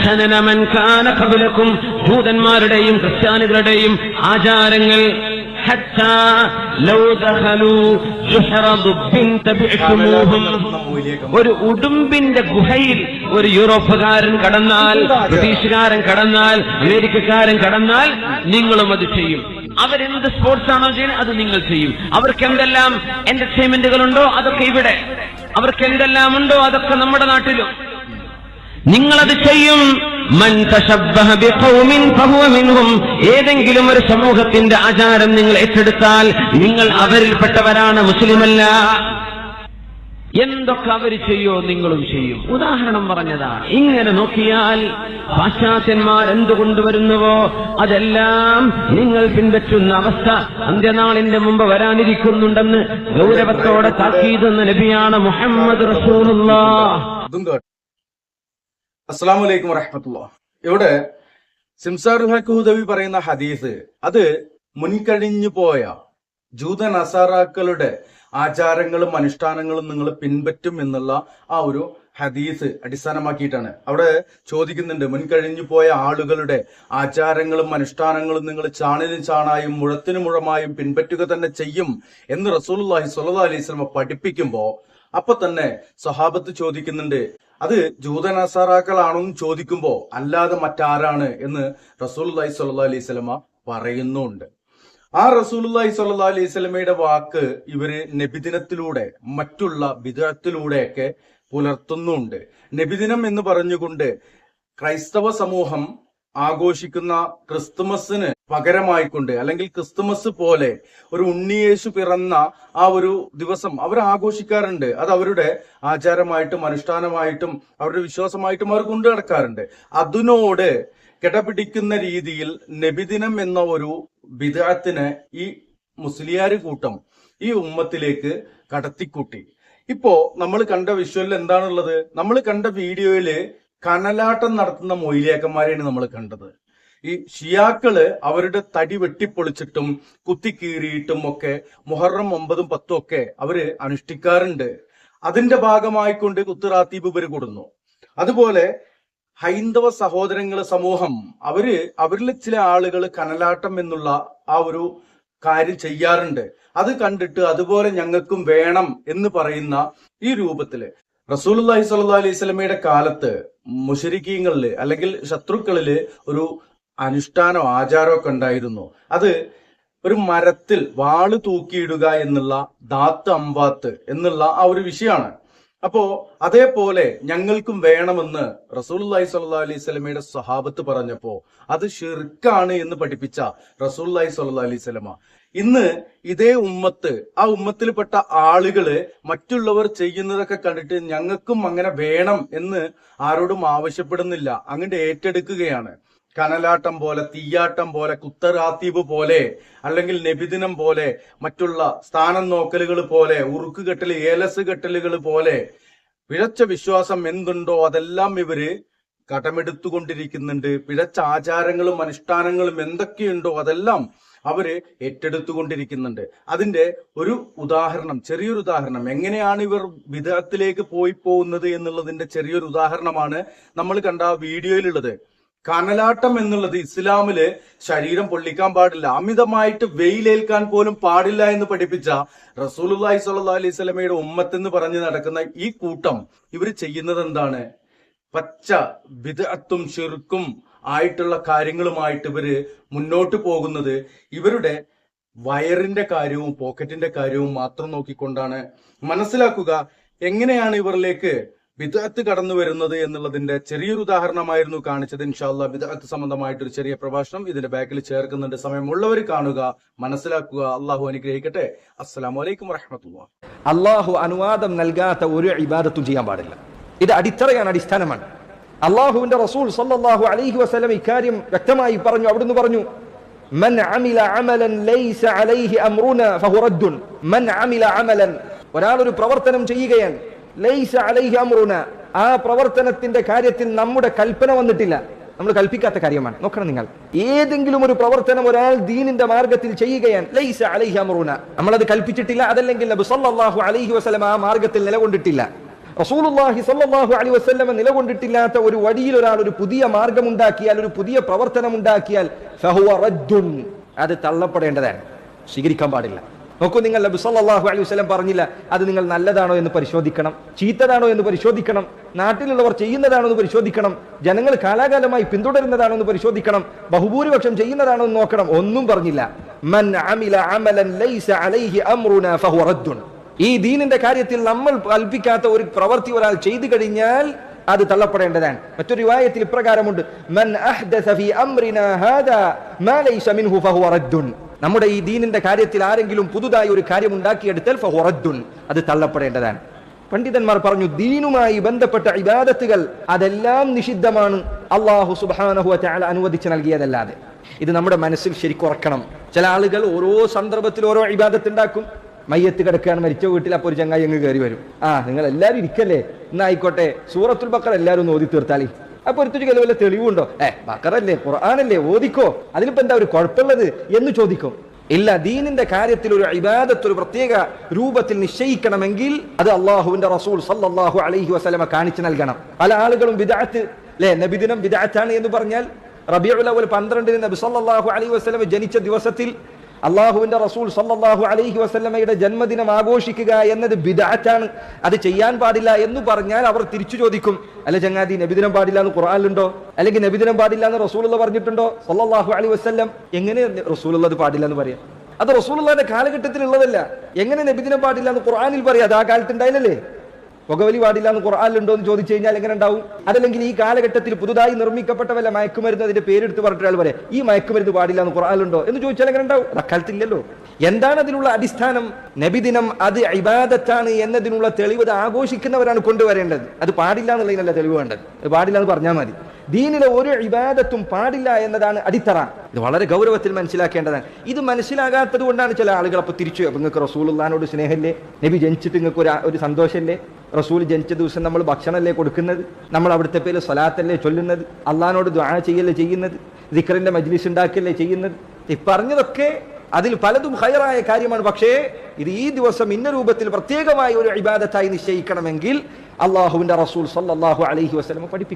സനന മൻ കാന ഖബ്ലകും, ജൂതന്മാരുടെയും ക്രിസ്ത്യാനികളുടെയും ആചാരങ്ങൾ. ഹത്താ ലൗ ദഖലൂ ശുഹറ ദുബ്ബിൻ തബിഅതുഹും, ഒരു ഉടുമ്പിന്റെ ഗുഹയിൽ ഒരു യൂറോപ്പുകാരൻ കടന്നാൽ, ബ്രിട്ടീഷുകാരൻ കടന്നാൽ, അമേരിക്കക്കാരൻ കടന്നാൽ നിങ്ങളും അത് ചെയ്യും. അവരെന്ത് സ്പോർട്സ് ആണോ ചെയ്യുന്നത് അത് നിങ്ങൾ ചെയ്യും. അവർക്ക് എന്തെല്ലാം എന്റർടൈൻമെന്റുകളുണ്ടോ അതൊക്കെ ഇവിടെ, അവർക്ക് എന്തെല്ലാം ഉണ്ടോ അതൊക്കെ നമ്മുടെ നാട്ടിലും. നിങ്ങളത് ചെയ്യും. മൻ തശബ്ബഹ ബിഖൗമിൻ ഫഹുവ മിൻഹും, ഏതെങ്കിലും ഒരു സമൂഹത്തിന്റെ ആചാരം നിങ്ങൾ ഏറ്റെടുത്താൽ നിങ്ങൾ അവരിൽപ്പെട്ടവരാണ്, മുസ്ലിമല്ല. എന്തൊക്കെ അവര് ചെയ്യോ നിങ്ങളും ചെയ്യും. ഉദാഹരണം പറഞ്ഞതാണ്. ഇങ്ങനെ നോക്കിയാൽ പാശ്ചാത്യന്മാർ എന്തു കൊണ്ടുവരുന്നുവോ അതെല്ലാം നിങ്ങൾ പിൻപറ്റുന്ന അവസ്ഥ അന്ത്യനാളിന്റെ മുമ്പ് വരാനിരിക്കുന്നുണ്ടെന്ന് ഗൗരവത്തോടെ താക്കീതെന്ന നബിയാണ് മുഹമ്മദ് റസൂലുള്ളാഹ്. അസ്സലാമു അലൈക്കും വറഹ്മത്തുള്ളാഹി. ഇവിടെ സിംസാറുൽ ഹഖ് ഹുദവി പറയുന്ന ഹദീസ് അത് മുൻകഴിഞ്ഞു പോയ ജൂത നസാറാക്കളുടെ ആചാരങ്ങളും അനുഷ്ഠാനങ്ങളും നിങ്ങൾ പിൻപറ്റും എന്നുള്ള ആ ഒരു ഹദീസ് അടിസ്ഥാനമാക്കിയിട്ടാണ്. അവിടെ ചോദിക്കുന്നുണ്ട്, മുൻകഴിഞ്ഞു പോയ ആളുകളുടെ ആചാരങ്ങളും അനുഷ്ഠാനങ്ങളും നിങ്ങൾ ചാണിനും ചാണായും മുഴത്തിനു മുഴമായും പിൻപറ്റുക തന്നെ ചെയ്യും എന്ന് റസൂലുള്ളാഹി സ്വല്ലല്ലാഹു അലൈഹി വസല്ലം പഠിപ്പിക്കുമ്പോ അപ്പൊ തന്നെ സ്വഹാബത്ത് ചോദിക്കുന്നുണ്ട്, അത് ജൂതനസാറാക്കളാണെന്ന് ചോദിക്കുമ്പോ അല്ലാതെ മറ്റാരാണ് എന്ന് റസൂലുള്ളാഹി സ്വല്ലല്ലാഹു അലൈഹി വസല്ലമ പറയുന്നുണ്ട്. ആ റസൂലുള്ളാഹി സ്വല്ലല്ലാഹു അലൈഹി വസല്ലമയുടെ വാക്ക് ഇവര് നബിദിനത്തിലൂടെ മറ്റുള്ള ബിദ്അത്തിലൂടെയൊക്കെ പുലർത്തുന്നുണ്ട്. നബിദിനം എന്ന് പറഞ്ഞുകൊണ്ട് ക്രൈസ്തവ സമൂഹം ആഘോഷിക്കുന്ന ക്രിസ്തുമസിന് പകരമായിക്കൊണ്ട്, അല്ലെങ്കിൽ ക്രിസ്തുമസ് പോലെ ഒരു ഉണ്ണിയേശു പിറന്ന ആ ഒരു ദിവസം അവർ ആഘോഷിക്കാറുണ്ട്. അത് അവരുടെ ആചാരമായിട്ടും അനുഷ്ഠാനമായിട്ടും അവരുടെ വിശ്വാസമായിട്ടും അവർ കൊണ്ടു നടക്കാറുണ്ട്. അതിനോട് കിടപിടിക്കുന്ന രീതിയിൽ നബിദിനം എന്ന ഒരു ബിദ്അത്തിനെ ഈ മുസ്ലിയാര് കൂട്ടം ഈ ഉമ്മത്തിലേക്ക് കടത്തിക്കൂട്ടി. ഇപ്പോ നമ്മൾ കണ്ട വിഷ്വലിൽ എന്താണുള്ളത്? നമ്മൾ കണ്ട വീഡിയോയില് കനലാട്ടം നടത്തുന്ന മൊയ്ലിയാക്കന്മാരെയാണ് നമ്മൾ കണ്ടത്. ഈ ഷിയാക്കള് അവരുടെ തടി വെട്ടിപ്പൊളിച്ചിട്ടും കുത്തിക്കീറിയിട്ടും ഒക്കെ മുഹറം 9, 10 ഒക്കെ അവര് അനുഷ്ഠിക്കാറുണ്ട്. അതിന്റെ ഭാഗമായിക്കൊണ്ട് കുത്തുറാത്തീബ് ഇവര് കൊടുന്നു. അതുപോലെ ഹൈന്ദവ സഹോദരങ്ങള് സമൂഹം അവരിൽ ചില ആളുകൾ കനലാട്ടം എന്നുള്ള ആ ഒരു കാര്യം ചെയ്യാറുണ്ട്. അത് കണ്ടിട്ട് അതുപോലെ ഞങ്ങൾക്കും വേണം എന്ന് പറയുന്ന ഈ രൂപത്തില് റസൂലുള്ളാഹി സ്വല്ലല്ലാഹു അലൈഹി വസല്ലമയുടെ കാലത്ത് മുശ്രിക്കീങ്ങളില് അല്ലെങ്കിൽ ശത്രുക്കളില് ഒരു അനുഷ്ഠാനോ ആചാരമൊക്കെ ഉണ്ടായിരുന്നു. അത് ഒരു മരത്തിൽ വാള് തൂക്കിയിടുക എന്നുള്ള ദാത്ത് അമ്പാത്ത് എന്നുള്ള ആ ഒരു വിഷയമാണ്. അപ്പോ അതേപോലെ ഞങ്ങൾക്കും വേണമെന്ന് റസൂലുള്ളാഹി സ്വല്ലല്ലാഹു അലൈഹി വസല്ലമയുടെ സ്വഹാബത്ത് പറഞ്ഞപ്പോ അത് ഷിർക്കാണ് എന്ന് പഠിപ്പിച്ച റസൂലുള്ളാഹി സ്വല്ലല്ലാഹു അലൈഹി വസല്ലമ ഇന്ന് ഇതേ ഉമ്മത്ത്, ആ ഉമ്മത്തിൽപ്പെട്ട ആളുകള് മറ്റുള്ളവർ ചെയ്യുന്നതൊക്കെ കണ്ടിട്ട് ഞങ്ങൾക്കും അങ്ങനെ വേണം എന്ന് ആരോടും ആവശ്യപ്പെടുന്നില്ല, അങ്ങോട്ട് ഏറ്റെടുക്കുകയാണ്. കനലാട്ടം പോലെ, തീയാട്ടം പോലെ, കുത്തറാത്തീബ് പോലെ, അല്ലെങ്കിൽ നബിദിനം പോലെ, മറ്റുള്ള സ്ഥാനം നോക്കലുകൾ പോലെ, ഉറുക്ക് കെട്ടല്, ഏലസ് കെട്ടലുകൾ പോലെ പിഴച്ച വിശ്വാസം എന്തുണ്ടോ അതെല്ലാം ഇവര് കടമെടുത്തുകൊണ്ടിരിക്കുന്നുണ്ട്. പിഴച്ച ആചാരങ്ങളും അനുഷ്ഠാനങ്ങളും എന്തൊക്കെയുണ്ടോ അതെല്ലാം അവര് ഏറ്റെടുത്തുകൊണ്ടിരിക്കുന്നുണ്ട്. അതിന്റെ ഒരു ഉദാഹരണം, ചെറിയൊരു ഉദാഹരണം, എങ്ങനെയാണ് ഇവർ ബിദ്അത്തിലേക്ക് പോയി പോകുന്നത് എന്നുള്ളതിന്റെ ചെറിയൊരു ഉദാഹരണമാണ് നമ്മൾ കണ്ട ആ വീഡിയോയിലുള്ളത്. കനലാട്ടം എന്നുള്ളത് ഇസ്ലാമില് ശരീരം പൊള്ളിക്കാൻ പാടില്ല, അമിതമായിട്ട് വെയിലേൽക്കാൻ പോലും പാടില്ല എന്ന് പഠിപ്പിച്ച റസൂലുള്ളാഹി സ്വല്ലല്ലാഹു അലൈഹി വസല്ലമയുടെ ഉമ്മത്തെന്ന് പറഞ്ഞ് നടക്കുന്ന ഈ കൂട്ടം ഇവർ ചെയ്യുന്നത് എന്താണ്? പച്ച ബിദ്അത്തും ശിർക്കും ആയിട്ടുള്ള കാര്യങ്ങളുമായിട്ട് ഇവര് മുന്നോട്ട് പോകുന്നത് ഇവരുടെ വയറിന്റെ കാര്യവും പോക്കറ്റിന്റെ കാര്യവും മാത്രം നോക്കിക്കൊണ്ടാണ്. മനസ്സിലാക്കുക, എങ്ങനെയാണ് ഇവരിലേക്ക് ബിദ്അത്ത് കടന്നു വരുന്നത് എന്നുള്ളതിന്റെ ചെറിയൊരു ഉദാഹരണമായിരുന്നു കാണിച്ചത്. ഇൻഷാ അല്ലാഹ് ബിദ്അത്ത് സംബന്ധമായിട്ടൊരു ചെറിയ പ്രഭാഷണം ഇതിന്റെ ബാക്കിൽ ചേർക്കുന്നുണ്ട്. സമയമുള്ളവർ കാണുക, മനസ്സിലാക്കുക. അള്ളാഹു അനുഗ്രഹിക്കട്ടെ. അസ്സലാമു അലൈക്കും വറഹ്മത്തുള്ളാഹി. അള്ളാഹു അനുവാദം നൽകാത്ത ഒരു ഇബാദത്തും ചെയ്യാൻ പാടില്ല. ഇത് അടിത്തറയാണ്, അടിസ്ഥാനമാണ്. അള്ളാഹുവിന്റെ റസൂൽ സല്ലല്ലാഹു അലൈഹി വസല്ലം ഇക്കാര്യം വ്യക്തമായി പറഞ്ഞു. അവിടുന്ന് പറഞ്ഞു, മൻ അമില അമലൻ ലൈസ അലൈഹി അംറുനാ ഫഹു റദ്ദുൻ. മൻ അമില അമലൻ, ഒരാൾ ഒരു പ്രവർത്തനം ചെയ്യുകയാണ്, ലൈസ അലൈഹി അംറുനാ, ആ പ്രവർത്തനത്തിന്റെ കാര്യത്തിൽ നമ്മുടെ കൽപ്പന വന്നിട്ടില്ല, നമ്മൾ കൽപ്പിക്കാത്ത കാര്യമാണ്. നോക്കണം നിങ്ങൾ, ഏതെങ്കിലും ഒരു പ്രവർത്തനം ഒരാൾ ദീനിന്റെ മാർഗത്തിൽ ചെയ്യുകയാണ്, ലൈസ അലൈഹി അംറുനാ, നമ്മളത് കൽപ്പിച്ചിട്ടില്ല, അതല്ലെങ്കിൽ നബി സല്ലല്ലാഹു അലൈഹി വസല്ലം ആ മാർഗത്തിൽ നിലകൊണ്ടിട്ടില്ല, റസൂലുള്ളാഹി സ്വല്ലല്ലാഹു അലൈഹി വസല്ലം നിലകൊണ്ടിട്ടില്ലാത്ത ഒരു വഴിയിൽ ഒരാൾ ഒരു പുതിയ മാർഗമുണ്ടാക്കിയാൽ, ഒരു പുതിയ പ്രവർത്തനം ഉണ്ടാക്കിയാൽ ഫഹുവ റദ്ദുൻ, അത് തള്ളപ്പെടേണ്ടതാണ്, സ്വീകരിക്കാൻ പാടില്ല. നോക്കൂ, നിങ്ങൾ നബി സല്ലല്ലാഹു അലൈഹി വസല്ലം പറഞ്ഞില്ല അത് നിങ്ങൾ നല്ലതാണോ എന്ന് പരിശോധിക്കണം, ചീത്തതാണോ എന്ന് പരിശോധിക്കണം, നാട്ടിലുള്ളവർ ചെയ്യുന്നതാണോ എന്ന് പരിശോധിക്കണം, ജനങ്ങൾ കാലാകാലമായി പിന്തുടരുന്നതാണോ എന്ന് പരിശോധിക്കണം, ബഹുഭൂരിപക്ഷം ചെയ്യുന്നതാണോ എന്ന് നോക്കണം. ഒന്നും പറഞ്ഞില്ല. മൻ അമില അമലൻ ലൈസ അലൈഹി അംറുനാ ഫഹുവ റദ്ദുൻ. ഈ ദീനിന്റെ കാര്യത്തിൽ നമ്മൾ കൽപ്പിക്കാത്ത ഒരു പ്രവൃത്തി ഒരാൾ ചെയ്തു കഴിഞ്ഞാൽ അത് തള്ളപ്പെടേണ്ടതാണ്. മറ്റൊരു റിവായത്തിൽ ഇപ്രകാരമുണ്ട്, മൻ അഹ്ദസ ഫീ അംറിനാ ഹാദാ മാ ലൈസ മിൻഹു ഫഹുവ റദ്ദുൻ. നമ്മുടെ ഈ ദീനിന്റെ കാര്യത്തിൽ ആരെങ്കിലും പുതുതായി ഒരു കാര്യം ഉണ്ടാക്കിയെടുത്താൽ ഫഹുവ റദ്ദുൻ, അത് തള്ളപ്പെടേണ്ടതാണ്. പണ്ഡിതന്മാർ പറഞ്ഞു, ദീനുമായി ബന്ധപ്പെട്ട ഇബാദത്തുകൾ അതെല്ലാം നിഷിദ്ധമാണ്, അല്ലാഹു സുബ്ഹാനഹു വ തആല അനുവദിച്ച് നൽകിയതല്ലാതെ. ഇത് നമ്മുടെ മനസ്സിൽ ശരിക്കും ഉറക്കണം. ചില ആളുകൾ ഓരോ സന്ദർഭത്തിൽ ഓരോ ഇബാദത്ത് ഉണ്ടാക്കും. മയ്യത്ത് കിടക്കുകയാണ്, മരിച്ച വീട്ടിൽ, അപ്പോൾ ഒരു ചങ്ങായി അങ്ങ് കയറി വരും. നിങ്ങൾ എല്ലാവരും ഇരിക്കല്ലേ, എന്നായിക്കോട്ടെ സൂറത്തുൽ ബഖറ എല്ലാവരും ഒന്ന് ഓതി തീർത്താലി. അപ്പൊ ഒരുത്തിരി വല്ല തെളിവുണ്ടോ? ബഖറല്ലേ, ഖുർആനല്ലേ, ഓദിക്കോ, അതിലിപ്പോ എന്താ ഒരു കുഴപ്പമുള്ളത് എന്ന് ചോദിക്കും. ഇല്ല, ദീനിന്റെ കാര്യത്തിൽ ഒരു ഇബാദത്ത് ഒരു പ്രത്യേക രൂപത്തിൽ നിശ്ചയിക്കണമെങ്കിൽ അത് അള്ളാഹുവിന്റെ റസൂൽ സല്ലല്ലാഹു അലൈഹി വസല്ലമ കാണിച്ചു നൽകണം. പല ആളുകളും ബിദ്അത്ത്, നബിദിനം ബിദ്അത്താണ് എന്ന് പറഞ്ഞാൽ റബീഉൽ അവ്വൽ 12 നബി സല്ലല്ലാഹു അലൈഹി വസല്ലമ ജനിച്ച ദിവസത്തിൽ അള്ളാഹുവിന്റെ റസൂൽ സല്ലല്ലാഹു അലൈഹി വസല്ലമയുടെ ജന്മദിനം ആഘോഷിക്കുക എന്നത് ബിദ്അത്താണ്, അത് ചെയ്യാൻ പാടില്ല എന്ന് പറഞ്ഞാൽ അവർ തിരിച്ചു ചോദിക്കും, അല്ല ചങ്ങാതി, നബിദിനം പാടില്ല എന്ന് ഖുർആനിലുണ്ടോ? അല്ലെങ്കിൽ നബിദിനം പാടില്ല എന്ന് റസൂലുള്ള പറഞ്ഞിട്ടുണ്ടോ സല്ലല്ലാഹു അലൈഹി വസല്ലം? എങ്ങനെ റസൂലുള്ള അത് പാടില്ല എന്ന് പറയാം? അത് റസൂലുള്ളാഹിന്റെ കാലഘട്ടത്തിൽ ഉള്ളതല്ല. എങ്ങനെ നബിദിനം പാടില്ല എന്ന് ഖുർആനിൽ പറയാം? അത് ആ കാലത്ത് ഉണ്ടായില്ലല്ലേ. പുകവലി പാടില്ല എന്ന് ഖുർആനിലുണ്ടോ എന്ന് ചോദിച്ചു കഴിഞ്ഞാൽ എങ്ങനെ ഉണ്ടാവും? അതല്ലെങ്കിൽ ഈ കാലഘട്ടത്തിൽ പുതുതായി നിർമ്മിക്കപ്പെട്ട വല്ല മയക്കുമരുന്ന് അതിന്റെ പേരെടുത്ത് പറഞ്ഞിട്ട് ആൾ പറയാം ഈ മയക്കുമരുന്ന് പാടില്ല എന്ന് ഖുർആനിലുണ്ടോ എന്ന് ചോദിച്ചാൽ എങ്ങനെ ഉണ്ടാവും? അത് അക്കാലത്തില്ലല്ലോ. എന്താണ് അതിനുള്ള അടിസ്ഥാനം? നബിദിനം അത് ഇബാദത്താണ് എന്നതിനുള്ള തെളിവ് ആഘോഷിക്കുന്നവരാണ് കൊണ്ടുവരേണ്ടത്. അത് പാടില്ല എന്നുള്ളതിനല്ല തെളിവ് വേണ്ടത്. അത് പാടില്ല എന്ന് പറഞ്ഞാൽ മതി. ദീനിലെ ഒരു ഇബാദത്തും പാടില്ല എന്നതാണ് അടിത്തറ. ഇത് വളരെ ഗൗരവത്തിൽ മനസ്സിലാക്കേണ്ടതാണ്. ഇത് മനസ്സിലാകാത്തത് കൊണ്ടാണ് ചില ആളുകൾ അപ്പൊ തിരിച്ചു, നിങ്ങൾക്ക് റസൂലുള്ളാഹിനോട് സ്നേഹമില്ലേ, നബി ജനിച്ചിട്ട് നിങ്ങൾക്ക് ഒരു സന്തോഷമല്ലേ, റസൂൽ ജനിച്ച ദിവസം നമ്മൾ ഭക്ഷണമല്ലേ കൊടുക്കുന്നത്, നമ്മൾ അവിടുത്തെ പേര് സ്വലാത്തല്ലേ ചൊല്ലുന്നത്, അള്ളാഹിനോട് ദുആ ചെയ്യല്ലേ ചെയ്യുന്നത്, ദിക്റിന്റെ മജ്ലിസ് ഉണ്ടാക്കല്ലേ ചെയ്യുന്നത്. ഈ പറഞ്ഞതൊക്കെ അതിൽ പലതും ഖൈറായ കാര്യമാണ്. പക്ഷേ ഇത് ഈ ദിവസം ഇന്ന രൂപത്തിൽ പ്രത്യേകമായ ഒരു ഇബാദത്തായി നിശ്ചയിക്കണമെങ്കിൽ അള്ളാഹുവിന്റെ റസൂൽ സല്ലല്ലാഹു അലൈഹി വസല്ലം പഠിപ്പിക്കണം.